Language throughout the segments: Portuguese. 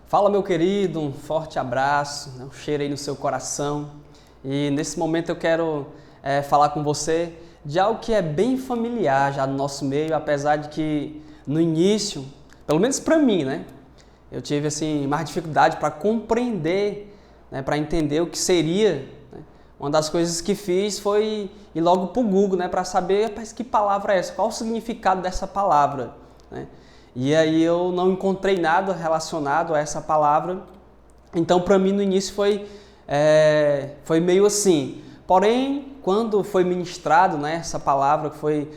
Fala, meu querido, um forte abraço, um cheiro aí no seu coração. E nesse momento eu quero falar com você de algo que é bem familiar já no nosso meio, apesar de que no início, pelo menos para mim, né, eu tive assim mais dificuldade para compreender, né, para entender o que seria. Né. Uma das coisas que fiz foi ir logo para o Google, né, para saber, rapaz, que palavra é essa, qual o significado dessa palavra, né? E aí eu não encontrei nada relacionado a essa palavra, então para mim no início foi meio assim. Porém, quando foi ministrado, né, essa palavra que foi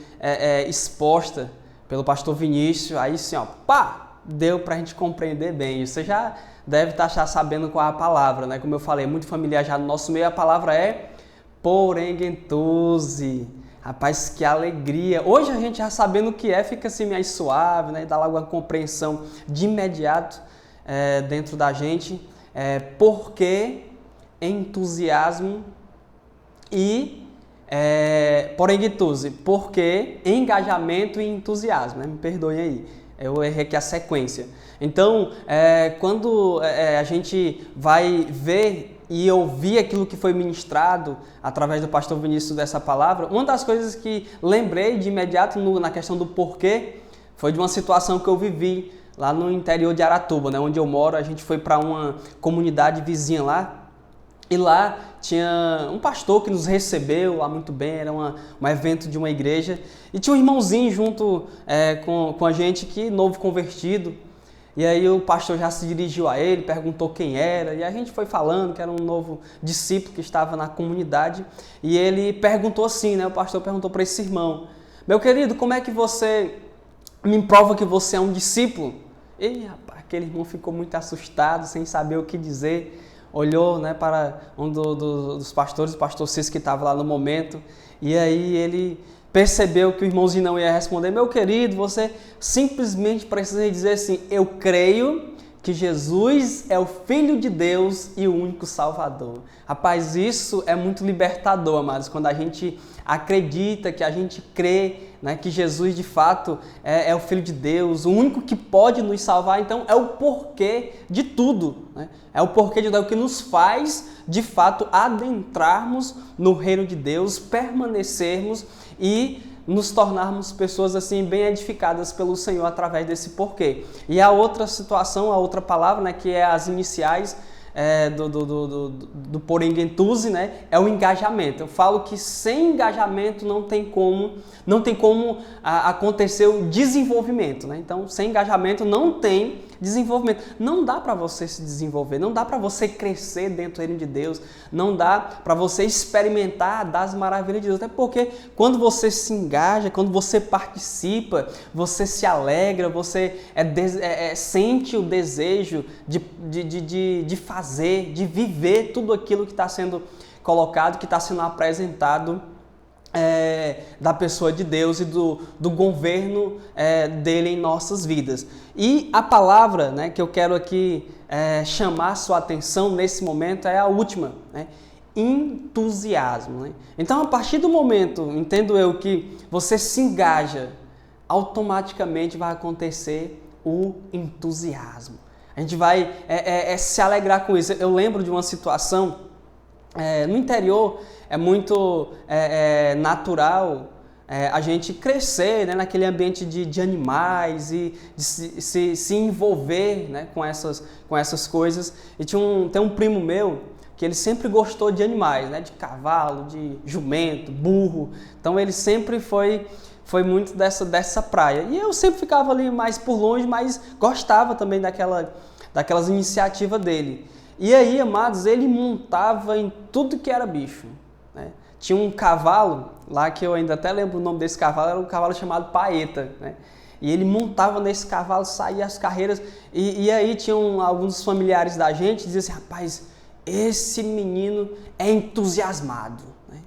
exposta pelo pastor Vinícius, aí sim, ó, pá, deu para a gente compreender bem. Você já deve estar já sabendo qual é a palavra, né? Como eu falei, é muito familiar já no nosso meio, a palavra é porengentose. Rapaz, que alegria! Hoje a gente já sabendo o que é, fica assim mais suave, né? Dá logo uma compreensão de imediato dentro da gente. Porque entusiasmo e porengentose, porque engajamento e entusiasmo, né? Me perdoem aí, eu errei aqui a sequência. Então, quando a gente vai ver e ouvir aquilo que foi ministrado através do pastor Vinícius dessa palavra, uma das coisas que lembrei de imediato na questão do porquê foi de uma situação que eu vivi lá no interior de Aratuba, né, onde eu moro. A gente foi para uma comunidade vizinha lá e lá tinha um pastor que nos recebeu lá muito bem, era um evento de uma igreja, e tinha um irmãozinho junto com a gente, que novo convertido. E aí o pastor já se dirigiu a ele, perguntou quem era, e a gente foi falando que era um novo discípulo que estava na comunidade, e ele perguntou assim, né? O pastor perguntou para esse irmão: meu querido, como é que você me prova que você é um discípulo? E rapaz, aquele irmão ficou muito assustado, sem saber o que dizer, olhou, né, para um dos pastores, o pastor Cis, que estava lá no momento, e aí ele percebeu que o irmãozinho não ia responder. Meu querido, você simplesmente precisa dizer assim: eu creio que Jesus é o Filho de Deus e o único Salvador. Rapaz, isso é muito libertador, amados, quando a gente acredita, que a gente crê, né, que Jesus de fato é o Filho de Deus, o único que pode nos salvar. Então é o porquê de tudo, né? É o porquê de tudo, é o que nos faz de fato adentrarmos no reino de Deus, permanecermos e nos tornarmos pessoas assim bem edificadas pelo Senhor através desse porquê. E a outra situação, a outra palavra, né, que é as iniciais do porengentose, né, é o engajamento. Eu falo que sem engajamento não tem como acontecer o desenvolvimento, né? Então, sem engajamento não tem desenvolvimento. Não dá para você se desenvolver, não dá para você crescer dentro do reino de Deus, não dá para você experimentar das maravilhas de Deus. Até porque quando você se engaja, quando você participa, você se alegra, você sente o desejo de fazer, de viver tudo aquilo que está sendo colocado, que está sendo apresentado da pessoa de Deus e do governo dele em nossas vidas. E a palavra, né, que eu quero aqui chamar a sua atenção nesse momento é a última, né? Entusiasmo, né? Então, a partir do momento, entendo eu, que você se engaja, automaticamente vai acontecer o entusiasmo. A gente vai se alegrar com isso. Eu lembro de uma situação no interior. É muito natural a gente crescer, né, naquele ambiente de animais e de se envolver, né, com essas coisas. E tem um primo meu que ele sempre gostou de animais, né, de cavalo, de jumento, burro. Então ele sempre foi muito dessa praia. E eu sempre ficava ali mais por longe, mas gostava também daquelas iniciativas dele. E aí, amados, ele montava em tudo que era bicho, né? Tinha um cavalo lá, que eu ainda até lembro o nome desse cavalo, era um cavalo chamado Paeta, né? E ele montava nesse cavalo, saía as carreiras, e aí tinham alguns familiares da gente que diziam assim: rapaz, esse menino é entusiasmado, né?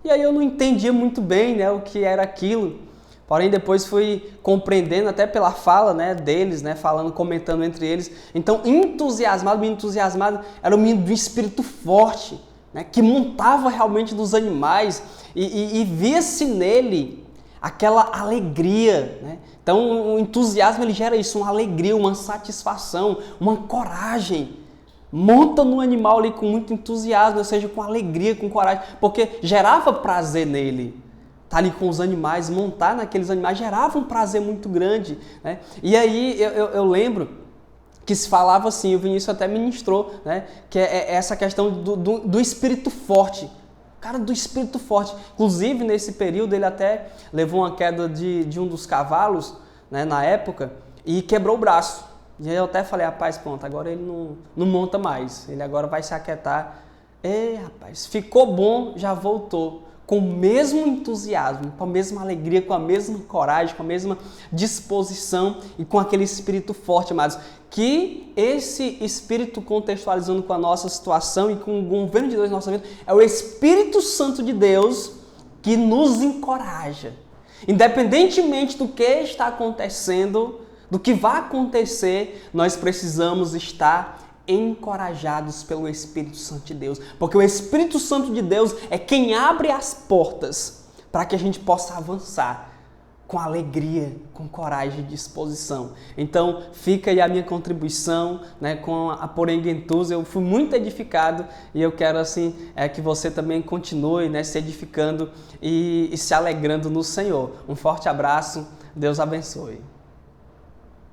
E aí eu não entendia muito bem, né, o que era aquilo. Porém, depois fui compreendendo até pela fala, né, deles, né, comentando entre eles. Então, o menino entusiasmado era um menino de espírito forte, né, que montava realmente dos animais e via-se nele aquela alegria, né? Então o entusiasmo ele gera isso, uma alegria, uma satisfação, uma coragem. Monta no animal ali com muito entusiasmo, ou seja, com alegria, com coragem, porque gerava prazer nele. Estar ali com os animais, montar naqueles animais, gerava um prazer muito grande, né? E aí eu lembro que se falava assim, o Vinícius até ministrou, né? Que é essa questão do espírito forte. Cara, do espírito forte. Inclusive, nesse período, ele até levou uma queda de um dos cavalos, né, na época, e quebrou o braço. E aí eu até falei, rapaz, pronto, agora ele não monta mais. Ele agora vai se aquietar. Rapaz, ficou bom, já voltou. Com o mesmo entusiasmo, com a mesma alegria, com a mesma coragem, com a mesma disposição e com aquele espírito forte, amados. Que esse espírito, contextualizando com a nossa situação e com o governo de Deus em nossa vida, é o Espírito Santo de Deus que nos encoraja. Independentemente do que está acontecendo, do que vai acontecer, nós precisamos estar encorajados pelo Espírito Santo de Deus, porque o Espírito Santo de Deus é quem abre as portas para que a gente possa avançar com alegria, com coragem e disposição. Então, fica aí a minha contribuição, né, com a Porenguentus. Eu fui muito edificado e eu quero assim que você também continue, né, se edificando e se alegrando no Senhor. Um forte abraço, Deus abençoe.